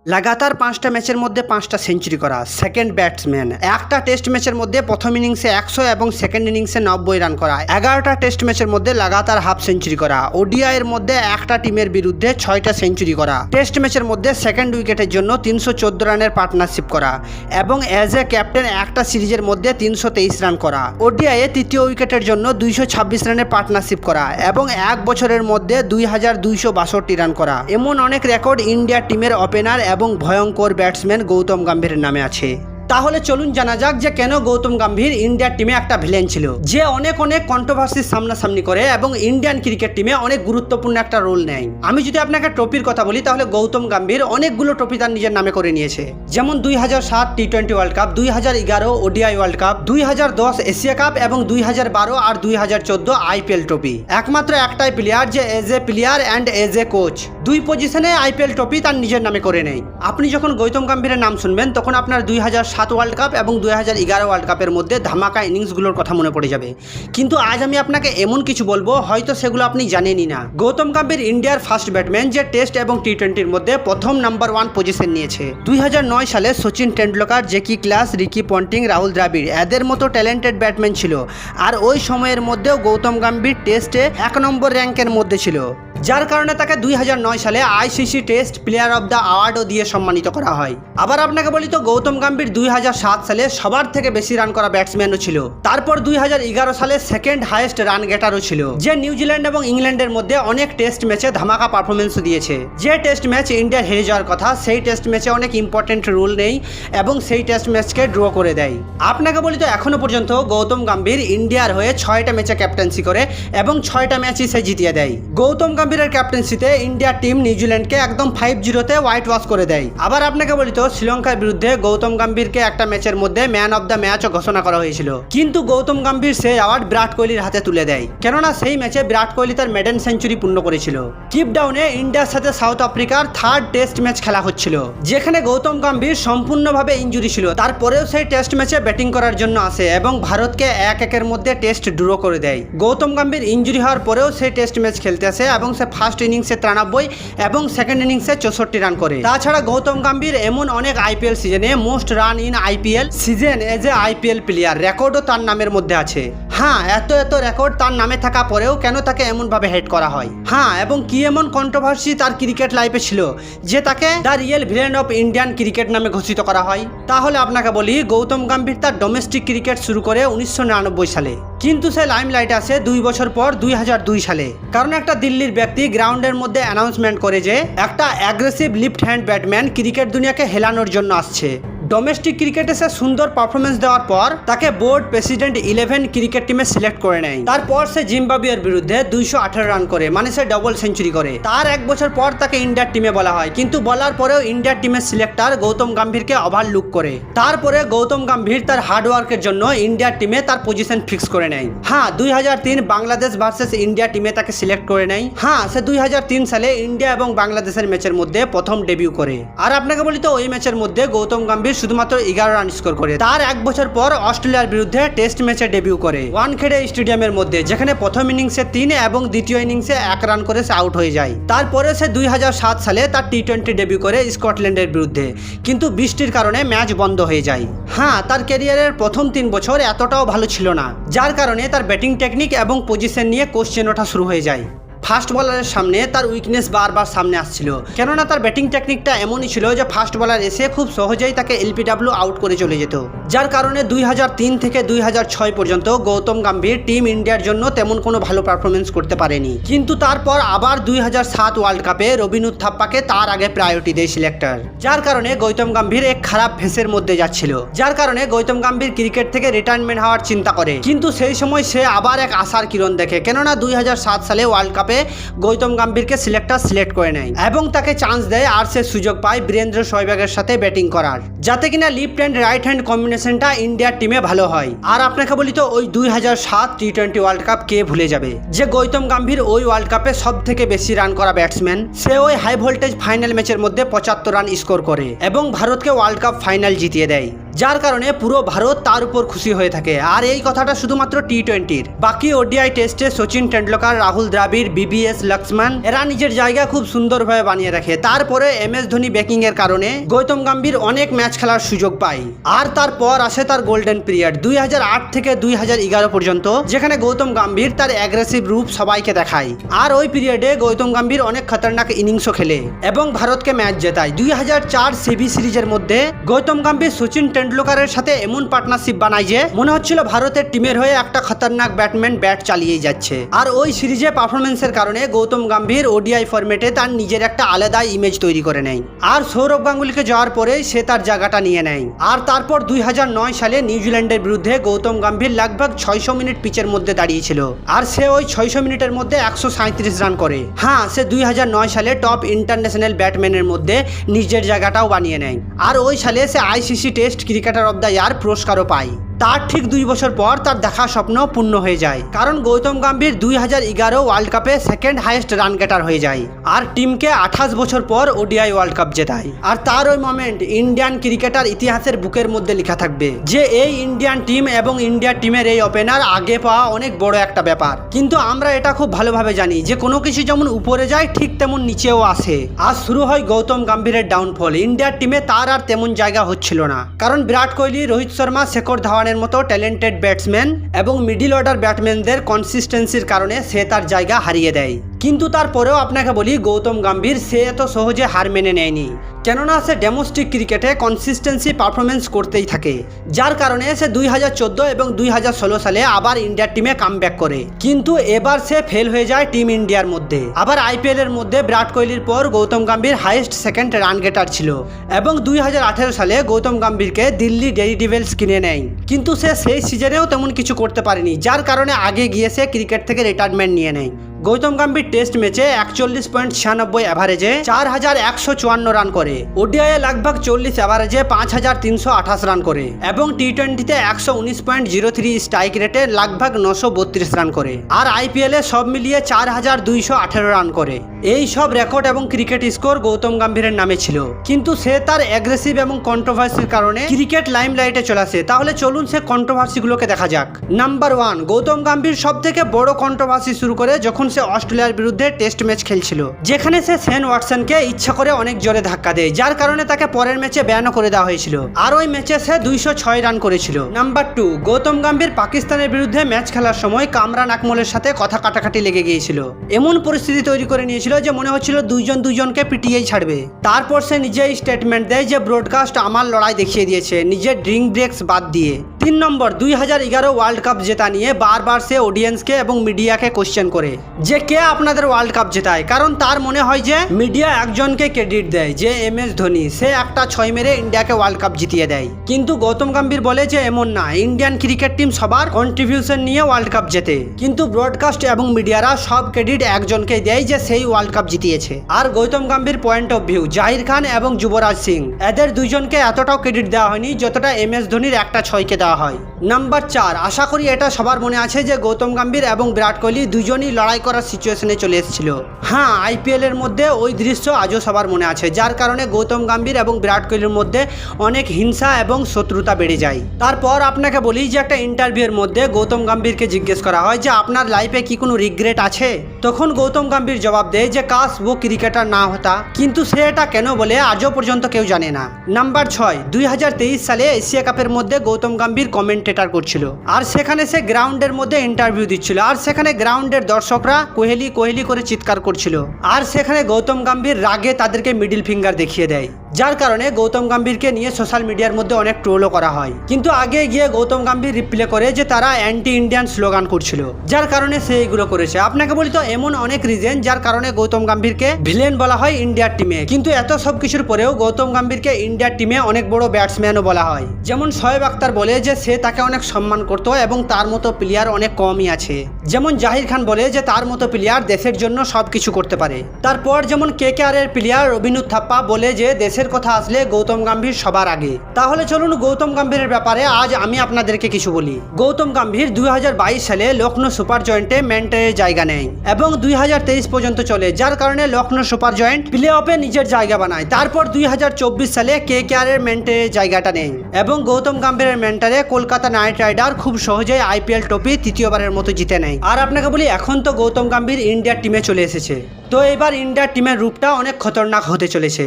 লাগাতার 5টা ম্যাচের মধ্যে 5টা সেঞ্চুরি করা সেকেন্ড ব্যাটসম্যান। একটা টেস্ট ম্যাচের মধ্যে প্রথম ইনিংসে 100 এবং সেকেন্ড ইনিংসে 90 রান করা। 11টা টেস্ট ম্যাচের মধ্যে লাগাতার হাফ সেঞ্চুরি করা। ওডিআই এর মধ্যে একটা টিমের বিরুদ্ধে 6টা সেঞ্চুরি করা। টেস্ট ম্যাচের মধ্যে সেকেন্ড উইকেটের জন্য 314 রানের পার্টনারশিপ করা এবং অ্যাজ এ ক্যাপ্টেন একটা সিরিজের মধ্যে 323 রান করা। ওডিআই এ তৃতীয় উইকেটের জন্য 226 রানের পার্টনারশিপ করা এবং এক বছরের মধ্যে 2262 রান করা। এমন অনেক রেকর্ড ইন্ডিয়া টিমের ওপেনার এবং ভয়ঙ্কর ব্যাটসম্যান গৌতম গম্ভীরের নামে আছে। তাহলে চলুন জানা যাক যে কেন গৌতম গম্ভীর ইন্ডিয়ার টিমে একটা ভিলেন ছিল, যে অনেক কন্ট্রোভার্সির সামনাসামনি করে এবং ইন্ডিয়ান ক্রিকেট টিমে অনেক গুরুত্বপূর্ণ একটা রোল নেয়। আমি যদি আপনাকে ট্রফির কথা বলি তাহলে গৌতম গম্ভীর অনেকগুলো ট্রফি তার নিজের নামে করে নিয়েছে, যেমন 2007 T20 world cup, 2011 ODI world cup, 2010 Asia cup এবং 2012 আর 2014 আইপিএল ট্রফি। একমাত্র একটাই প্লেয়ার যে as a player and as a coach দুই পজিশনে আইপিএল ট্রফি তার নিজের নামে করে নেয়। আপনি যখন গৌতম গম্ভীরের নাম শুনবেন তখন আপনার 2007 ওয়ার্ল্ড কাপ এবং 2011 ওয়ার্ল্ড কাপের মধ্যে ধামাকা ইনিংসগুলোর কথা মনে পড়ে যাবে। কিন্তু আজ আমি আপনাকে এমন কিছু বলবো হয়তো সেগুলো আপনি জানেনই না। গৌতম গম্ভীর ইন্ডিয়ার ফার্স্ট ব্যাটসম্যান যে টেস্ট এবং টি20-র মধ্যে প্রথম নাম্বার 1 পজিশন নিয়েছে। 2009 সালে Sachin Tendulkar, Jacques Kallis, Ricky Ponting, Rahul Dravid এদের মতো ট্যালেন্টেড ব্যাটসম্যান ছিল, আর ওই সময়ের মধ্যেও গৌতম গম্ভীর টেস্টে 1 নম্বর র্যাঙ্কের মধ্যে ছিল, যার কারণে তাকে 2009 সালে ICC test player of the অ্যাওয়ার্ডও দিয়ে সম্মানিত করা হয়। আবার আপনাকে বলি তো গৌতম গম্ভীর 2007 সালে সবার থেকে বেশি রান করা ব্যাটসম্যানও ছিল। তারপর 2011 সালে সেকেন্ড হাইয়েস্ট রান গেটারও ছিল, যে নিউজিল্যান্ড এবং ইংল্যান্ডের মধ্যে অনেক টেস্ট ম্যাচে ধামাকা পারফরমেন্সও দিয়েছে। যে টেস্ট ম্যাচ ইন্ডিয়ার হেরে যাওয়ার কথা সেই টেস্ট ম্যাচে অনেক ইম্পর্টেন্ট রুল নেই এবং সেই টেস্ট ম্যাচকে ড্র করে দেয়। আপনাকে বলি তো এখনো পর্যন্ত গৌতম গম্ভীর ইন্ডিয়ার হয়ে 6টা ম্যাচে ক্যাপ্টেন্সি করে এবং 6টা ম্যাচই সে জিতিয়ে দেয়। গৌতম গম্ভীরের ক্যাপ্টেন্সিতে ইন্ডিয়ার টিম নিউজিল্যান্ডকে একদম 5-0 হোয়াইট ওয়াশ করে দেয়। আবার আপনাকে বলি তো শ্রীলঙ্কার বিরুদ্ধে গৌতম গম্ভীরকে একটা ম্যাচের মধ্যে ম্যান অফ দ্য ম্যাচও ঘোষণা করা হয়েছিল, কিন্তু গৌতম গম্ভীর সেই অ্যাওয়ার্ড বিরাট কোহলির হাতে তুলে দেয়, কেননা সেই ম্যাচে বিরাট কোহলি তার মেডেন সেঞ্চুরি পূর্ণ করেছিল। কিপ ডাউনে ইন্ডিয়ার সাথে সাউথ আফ্রিকার থার্ড টেস্ট ম্যাচ খেলা হচ্ছিল, যেখানে গৌতম গম্ভীর সম্পূর্ণভাবে ইনজুরি ছিল। তারপরেও সেই টেস্ট ম্যাচে ব্যাটিং করার জন্য আসে এবং ভারতকে 1-1 মধ্যে টেস্ট ড্র করে দেয়। গৌতম গম্ভীর ইনজুরি হওয়ার পরেও সেই টেস্ট ম্যাচ খেলতে আসে এবং সে ফার্স্ট ইনিংসে 93 এবং সেকেন্ড ইনিংসে 64 রান করে। তাছাড়া গৌতম গম্ভীর এমন অনেক আইপিএল সিজনে most run in IPL season as a IPL player রেকর্ডও তার নামের মধ্যে আছে। হ্যাঁ, এত রেকর্ড তার নামে থাকা পরেও কেন তাকে এমনভাবে হেড করা হয়? হ্যাঁ, এবং কি এমন কন্ট্রোভার্সি তার ক্রিকেট লাইফে ছিল যে তাকে the real villain of Indian cricket নামে ঘোষিত করা হয়? তাহলে আপনাকে বলি গৌতম গম্ভীর তার ডোমেস্টিক ক্রিকেট শুরু করে 1999 সালে, কিন্তু সে লাইমলাইটে আসে 2 বছর পর 2002 সালে, কারণ একটা দিল্লির ব্যক্তি গ্রাউন্ডের মধ্যে অ্যানাউন্সমেন্ট করে যে একটা aggressive lift hand Batman cricket দুনিয়াকে হেলানোর জন্য আসছে। ডোমেস্টিক ক্রিকেটে সে সুন্দর পারফরমেন্স দেওয়ার পর তাকে বোর্ড প্রেসিডেন্ট 11 ক্রিকেট টিমে সিলেক্ট করে নেয়। তারপর সে জিম্বাবুয়ের বিরুদ্ধে 218 রান করে, মানে সে ডবল সেঞ্চুরি করে। তার 1 বছর পর তাকে ইন্ডিয়ার টিমে বলা হয়, কিন্তু বলার পরেও ইন্ডিয়ার টিমের সিলেক্টর গৌতম গম্ভীরকে ওভারলুক করে। তারপরে গৌতম গম্ভীর তার হার্ডওয়ার্কের জন্য ইন্ডিয়ার টিমে তার পজিশন ফিক্স করে নেয়। হ্যাঁ, 2003 বাংলাদেশ ভার্সেস ইন্ডিয়া টিমে তাকে সিলেক্ট করে নেয়। হ্যাঁ, সে 2003 সালে ইন্ডিয়া এবং বাংলাদেশের ম্যাচের মধ্যে প্রথম ডেবিউ করে। আর আপনাকে বলি তো ওই ম্যাচের মধ্যে গৌতম গম্ভীর শুধুমাত্র 11 রান স্কোর করে। তার 1 বছর পর অস্ট্রেলিয়ার বিরুদ্ধে টেস্ট ম্যাচে ডেবিউ করে ওয়ানখেড়ে স্টেডিয়ামের মধ্যে, যেখানে প্রথম ইনিংসে 3 এবং দ্বিতীয় ইনিংসে 1 রান করে সে আউট হয়ে যায়। তারপরে সে 2007 সালে তার টি20 ডেবিউ করে স্কটল্যান্ডের বিরুদ্ধে, কিন্তু বৃষ্টির কারণে ম্যাচ বন্ধ হয়ে যায়। হ্যাঁ, তার ক্যারিয়ারের প্রথম 3 বছর এতটাও ভালো ছিল না, যার কারণে তার ব্যাটিং টেকনিক এবং পজিশন নিয়ে কোশ্চেন ওঠা শুরু হয়ে যায়। ফাস্ট বলারের সামনে তার উইকনেস বারবার সামনে আসছিল, কেননা তার ব্যাটিং টেকনিকটা এমনই ছিল যে ফাস্ট বলার এসে খুব সহজেই তাকে এলপিডব্লিউ আউট করে চলে যেত, যার কারণে 2003 থেকে 2006 পর্যন্ত গৌতম গম্ভীর টিম ইন্ডিয়ার জন্য তেমন কোনো ভালো পারফরমেন্স করতে পারেনি। কিন্তু তারপর আবার 2007 ওয়ার্ল্ড কাপে রবিন থাপ্পাকে তার আগে প্রায়োরিটি দেয় সিলেক্টর, যার কারণে গৌতম গম্ভীর এক খারাপ ফেসের মধ্যে যাচ্ছিল, যার কারণে গৌতম গম্ভীর ক্রিকেট থেকে রিটায়ারমেন্ট হওয়ার চিন্তা করে। কিন্তু সেই সময় সে আবার এক আশার কিরণ দেখে, কেননা 2007 সালে ওয়ার্ল্ড কাপে গৌতম গম্ভীরকে সিলেক্টর সিলেক্ট করে নেয় এবং তাকে চান্স দেয়, আর সে সুযোগ পায় বীরেন্দ্র সেহবাগের সাথে ব্যাটিং করার, যাতে কিনা লেফট হ্যান্ড রাইট হ্যান্ড কম্বিনেশনটা ইন্ডিয়ার টিমে ভালো হয়। আর আপনাকে বলি তো ওই 2007 টি20 ওয়ার্ল্ড কাপ কে ভুলে যাবে, যে গৌতম গম্ভীর ওই ওয়ার্ল্ড কাপে সব থেকে বেশি রান করা ব্যাটসম্যান। সে ওই হাই ভোল্টেজ ফাইনাল ম্যাচের মধ্যে 75 রান স্কোর করে এবং ভারতকে ওয়ার্ল্ড কাপ ফাইনাল জিতিয়ে দেয়। যার কারণে পুরো ভারত তার উপর খুশি হয়ে থাকে। আর এই কথাটা শুধুমাত্র টি-20-র। বাকি ওডিআই টেস্টে সচিন টেন্ডুলকার, রাহুল দ্রাবিড়, বিবিএস লক্ষ্মণ এরা নিজের জায়গা খুব সুন্দরভাবে বানিয়ে রাখে। তারপরে এমএস ধোনি ব্যাকিং এর কারণে গৌতম গম্ভীর অনেক ম্যাচ খেলার সুযোগ পায়। আর তারপর আসে তার গোল্ডেন পিরিয়ড 2008 থেকে 2011 পর্যন্ত, যেখানে গৌতম গম্ভীর তার অ্যাগ্রেসিভ রূপ সবাইকে দেখায়। আর ওই পিরিয়ডে গৌতম গম্ভীর অনেক খতরনাক ইনিংসও খেলে এবং ভারতকে ম্যাচ জেতায়। 2004 সিবি সিরিজের মধ্যে গৌতম গম্ভীর সচিন টেন্ডুলকারের সাথে এমন পার্টনারশিপ বানায় যে মনে হচ্ছিল ভারতের টিমের হয়ে একটা খতরনাক ব্যাটম্যান ব্যাট চালিয়েই যাচ্ছে। আর ওই সিরিজে পারফরমেন্সের কারণে গৌতম গম্ভীর ওডিআই ফরম্যাটে তার নিজের একটা আলাদা ইমেজ তৈরি করে নেয়। আর সৌরভ গাঙ্গুলিকে যাওয়ার পরে সে তার জায়গাটা নিয়ে নেয়। আর তারপর 2009 সালে নিউজিল্যান্ডের বিরুদ্ধে গৌতম গম্ভীর লগভগ 600 মিনিট পিচের মধ্যে দাঁড়িয়েছিল। আর সে ওই 600 মিনিটের মধ্যে 137 রান করে। হ্যাঁ, সে 2009 সালে টপ ইন্টারন্যাশনাল ব্যাটম্যানের মধ্যে নিজের জায়গাটাও বানিয়ে নেয়। আর ওই সালে সে ICC test cricketer of the year পুরস্কারও পায়। তার ঠিক 2 বছর পর তার দেখা স্বপ্ন পূর্ণ হয়ে যায়, কারণ গৌতম গম্ভীর 2011 ওয়ার্ল্ড কাপে সেকেন্ড হাইয়েস্ট রান গেটার হয়ে যায় আর টিমকে 28 বছর পর ওডিআই ওয়ার্ল্ড কাপ জেতায়। আর তার ওই মোমেন্ট ইন্ডিয়ান ক্রিকেটার ইতিহাসের বুকের মধ্যে লেখা থাকবে যে এই ইন্ডিয়ান টিম এবং ইন্ডিয়ার টিমের এই ওপেনার আগে পাওয়া অনেক বড় একটা ব্যাপার। কিন্তু আমরা এটা খুব ভালোভাবে জানি যে কোনো কিছু যেমন উপরে যায় ঠিক তেমন নিচেও আসে। আর শুরু হয় গৌতম গম্ভীরের ডাউনফল। ইন্ডিয়ার টিমে তার আর তেমন জায়গা হচ্ছিল না, কারণ বিরাট কোহলি, রোহিত শর্মা, শেখর ধাওয়ানের মতো ট্যালেন্টেড ব্যাটসম্যান এবং মিডিল অর্ডার ব্যাটসম্যানদের কনসিস্টেন্সির কারণে সে তার জায়গা হারিয়ে দেয়। কিন্তু তারপরেও আপনাকে বলি, গৌতম গম্ভীর সে এত সহজে হার মেনে নেয়নি, কেননা সে ডোমেস্টিক ক্রিকেটে কনসিস্টেন্সি পারফরমেন্স করতেই থাকে। যার কারণে সে 2014 এবং 2016 সালে আবার ইন্ডিয়ার টিমে কামব্যাক করে। কিন্তু এবার সে ফেল হয়ে যায় টিম ইন্ডিয়ার মধ্যে। আবার আইপিএল এর মধ্যে বিরাট কোহলির পর Gautam Gambhir highest second run গেটার ছিল এবং 2018 সালে গৌতম গম্ভীরকে দিল্লি ডেয়ারডেভিলস কিনে নেয়। কিন্তু সে সেই সিজনেও তেমন কিছু করতে পারেনি, যার কারণে আগে গিয়ে সে ক্রিকেট থেকে রিটায়ারমেন্ট নিয়ে নেয়। গৌতম গম্ভীর টেস্ট ম্যাচে 41.96 অ্যাভারেজে 4154 রান করে, ওডিআইয়ে লগভগ 40 অ্যাভারেজে 5328 রান করে এবং টি-20তে 119.03 স্ট্রাইক রেটে লগভগ 932 রান করে। আর আইপিএলে সব মিলিয়ে 4218 রান করে। এই সব রেকর্ড এবং ক্রিকেট স্কোর গৌতম গম্ভীরের নামে ছিল। কিন্তু সে তার অ্যাগ্রেসিভ এবং কন্ট্রোভার্সির কারণে ক্রিকেট লাইমলাইটে চলে আসে। তাহলে চলুন সে কন্ট্রোভার্সিগুলোকে দেখা যাক। নাম্বার 1, গৌতম গম্ভীর সব থেকে বড় কন্ট্রোভার্সি শুরু করে যখন সে অস্ট্রেলিয়ার বিরুদ্ধে টেস্ট ম্যাচ খেলছিল, যেখানে সে শেন ওয়াটসনকে ইচ্ছা করে অনেক জোরে ধাক্কা দেয়, যার কারণে তাকে পরের ম্যাচে ব্যানও করে দেওয়া হয়েছিল। আর ওই ম্যাচে সে 206 রান করেছিল। নাম্বার 2, গৌতম গম্ভীর পাকিস্তানের বিরুদ্ধে ম্যাচ খেলার সময় কামরান আকমলের সাথে কথা কাটাকাটি লেগে গিয়েছিল। এমন পরিস্থিতি তৈরি করে নিয়েছিল যে মনে হচ্ছিল দুইজনকে পিটিয়েই ছাড়বে। তারপর সে নিজেই স্টেটমেন্ট দেয় যে ব্রডকাস্ট আমার লড়াই দেখিয়ে দিয়েছে, নিজের ড্রিঙ্ক ব্রেকস বাদ দিয়ে। 3 নম্বর, 2011 ওয়ার্ল্ড কাপ জেতা নিয়ে বারবার সে অডিয়েন্সকে এবং মিডিয়াকে কোশ্চেন করে যে কে আপনাদের ওয়ার্ল্ড কাপ জেতায়, কারণ তার মনে হয় যে মিডিয়া একজনকে ক্রেডিট দেয় যে এমএস ধোনি, সে একটা 6 মেরে ইন্ডিয়াকে ওয়ার্ল্ড কাপ জিতিয়ে দেয়। কিন্তু গৌতম গম্ভীর বলে যে এমন না, ইন্ডিয়ান ক্রিকেট টিম সবার কন্ট্রিবিউশন নিয়ে ওয়ার্ল্ড কাপ জেতে, কিন্তু ব্রডকাস্ট এবং মিডিয়ারা সব ক্রেডিট একজনকে দেয় যে সেই ওয়ার্ল্ড কাপ জিতিয়েছে। আর Gautam Gambhir point of view, Zaheer Khan এবং যুবরাজ সিং এদের দুইজনকে এতটাও ক্রেডিট দেওয়া হয়নি যতটা এমএস ধোনির একটা 6কে দেওয়া হয়। নাম্বার 4, আশা করি এটা সবার মনে আছে যে গৌতম গম্ভীর এবং বিরাট কোহলি দুজনই লড়াই করার সিচুয়েশনে চলে এসেছিল। হ্যাঁ, আইপিএল এর মধ্যে ওই দৃশ্য আজও সবার মনে আছে, যার কারণে গৌতম গম্ভীর এবং বিরাট কোহলির মধ্যে অনেক হিংসা এবং শত্রুতা বেড়ে যায়। তারপর আপনাকে বলি যে একটা ইন্টারভিউর মধ্যে গৌতম গম্ভীরকে জিজ্ঞেস করা হয় যে আপনার লাইফে কি কোনো রিগ্রেট আছে? তখন গৌতম গম্ভীর জবাব দেয় যে কাশ ও ক্রিকেটার না হতা, কিন্তু সে এটা কেন বলে আজও পর্যন্ত কেউ জানে না। নাম্বার 6, 2023 সালে এশিয়া কাপের মধ্যে গৌতম গম্ভীর কমেন্টেটর করছিল, আর সেখানে সে গ্রাউন্ডের মধ্যে ইন্টারভিউ দিচ্ছিল, আর সেখানে গ্রাউন্ডের দর্শকরা কোহলি কোহলি করে চিৎকার করছিল, আর সেখানে গৌতম গম্ভীর রাগে তাদেরকে মিডিল ফিঙ্গার দেখিয়ে দেয়, যার কারণে গৌতম গম্ভীরকে নিয়ে সোশ্যাল মিডিয়ার মধ্যে অনেক ট্রোলও করা হয়। কিন্তু আগে গিয়ে গৌতম গম্ভীর রিপ্লে করে যে তারা অ্যান্টি ইন্ডিয়ান স্লোগান করছিল, যার কারণে সে এইগুলো করেছে। আপনাকে বলি তো এমন অনেক রিজন যার কারণে গৌতম গম্ভীরকে ভিলেন বলা হয় ইন্ডিয়ার টিমে। কিন্তু এত সব কিছুর পরেও গৌতম গম্ভীরকে ইন্ডিয়ার টিমে অনেক বড় ব্যাটসম্যানও বলা হয়। যেমন শোয়েব আখতার বলে যে সে তাকে অনেক সম্মান করত এবং তার মতো প্লেয়ার অনেক কমই আছে। যেমন জাহির খান বলে যে তার মতো প্লেয়ার দেশের জন্য সব কিছু করতে পারে। তারপর যেমন কেকেআর এর প্লেয়ার রবিনুর থাপ্পা বলে যে দেশের রেসের কথা আসলে গৌতম গম্ভীর সবার আগে। তাহলে চলুন গৌতম গম্ভীরের ব্যাপারে আজ আমি আপনাদেরকে কিছু বলি। গৌতম গম্ভীর 2022 সালে লখনৌ সুপার জয়েন্টে মেন্টরের জায়গা নেয় এবং 2023 পর্যন্ত চলে, যার কারণে লখনৌ সুপার জয়েন্ট প্লে অফে নিজের জায়গা বানায়। তারপর 2024 সালে কেকেআরের মেন্টরের জায়গাটা নেয় এবং গৌতম গম্ভীরের মেন্টরে কলকাতা নাইট রাইডার খুব সহজেই আইপিএল ট্রফি তৃতীয়বারের মতো জিতে নেয়। আর আপনাকে বলি, এখন তো গৌতম গম্ভীর ইন্ডিয়ার টিমে চলে এসেছে, তো এবার ইন্ডিয়ার টিমের রূপটা অনেক খতরনাক হতে চলেছে।